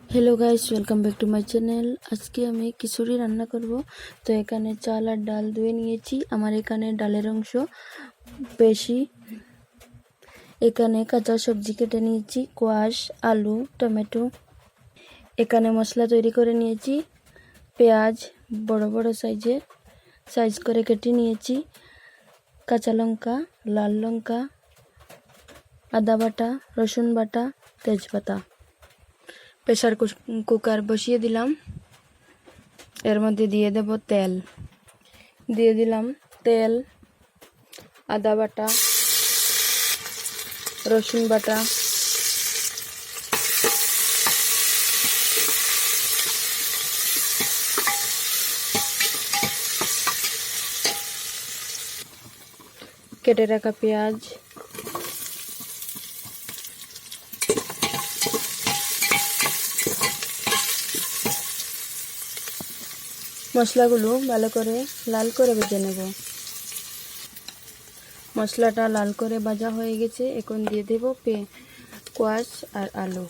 Hello guys, welcome back to my channel. আজকে আমি খিচুড়ি রান্না করব। তো এখানে চাল আর ডাল ধুয়ে নিয়েছি। আমার এখানে ডালের অংশ বেশি। এখানে কাঁচা সবজি কেটে নিয়েছি, কোয়াশ, আলু, টমেটো। এখানে মশলা তৈরি করে নিয়েছি। পেঁয়াজ বড় বড় সাইজ করে কেটে নিয়েছি। কাঁচা লঙ্কা, লাল লঙ্কা, আদা বাটা, রসুন বাটা, তেজপাতা। প্রেসার কুকার বসিয়ে দিলাম। এর মধ্যে দিয়ে দেব তেল। দিয়ে দিলাম তেল, আদা বাটা, রসুন বাটা, কেটে রাখা পেঁয়াজ, মশলাগুলো ভালো করে লাল করে ভেজে নেব। মশলাটা লাল করে ভাজা হয়ে গেছে। এখন দিয়ে দেব কোয়াশ আর আলু।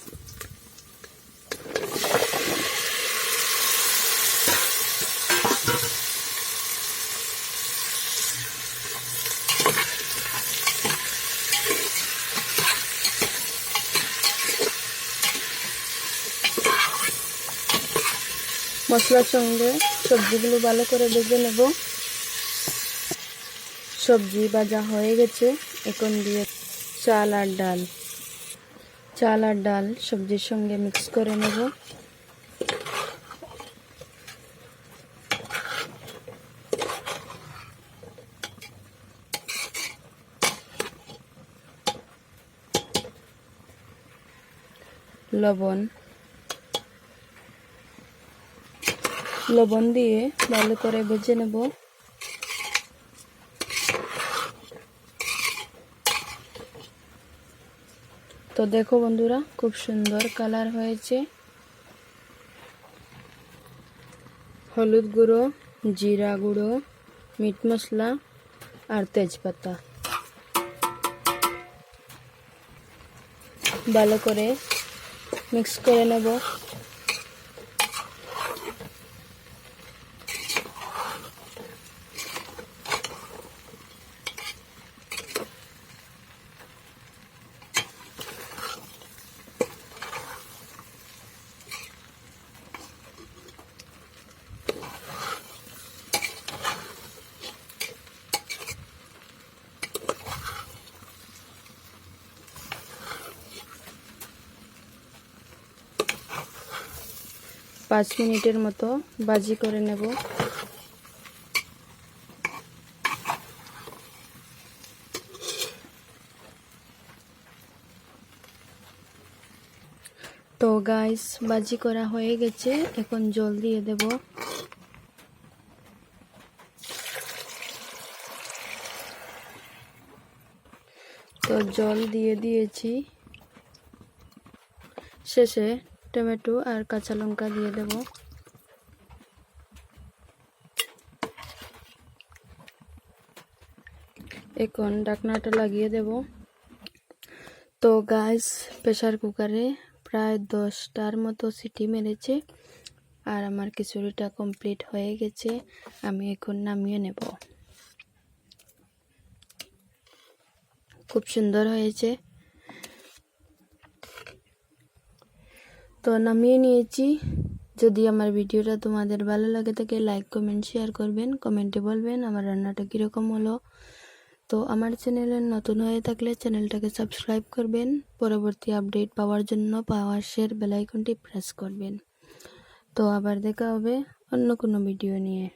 মশলার সঙ্গে সবজিগুলো ভালো করে ভেজে নেব। সবজি ভাজা হয়ে গেছে। এখন দিয়ে চাল আর ডাল সবজির সঙ্গে মিক্স করে নেব। লবণ দিয়ে ভালো করে ভেজে নেব। তো দেখো বন্ধুরা, খুব সুন্দর কালার হয়েছে। হলুদ গুঁড়ো, জিরা গুঁড়ো, মিট মশলা আর তেজপাতা ভালো করে মিক্স করে নেব। পাঁচ মিনিটের মতো ভাজি করে নেব। তো গাইস, ভাজি করা হয়ে গেছে। এখন জল দিয়ে দেব। তো জল দিয়ে দিয়েছি। শেষে টমেটো আর কাঁচা লঙ্কা দিয়ে দেব। এখন ঢাকনাটা লাগিয়ে দেব। তো গাইস, প্রেসার কুকারে প্রায় 10টার মতো সিটি মেরেছে আর আমার খিচুড়িটা কমপ্লিট হয়ে গেছে। আমি এখন নামিয়ে নেব। খুব সুন্দর হয়েছে। তো নামিয়ে নিয়েছি। যদি আমার ভিডিওটা তোমাদের ভালো লাগে থাকে লাইক কমেন্ট শেয়ার করবেন। কমেন্টে বলবেন আমার রান্নাটা কীরকম হলো। তো আমার চ্যানেলে নতুন হয়ে থাকলে চ্যানেলটাকে সাবস্ক্রাইব করবেন। পরবর্তী আপডেট পাওয়ার জন্য পাশের বেল আইকনটি প্রেস করবেন। তো আবার দেখা হবে অন্য কোনো ভিডিও নিয়ে।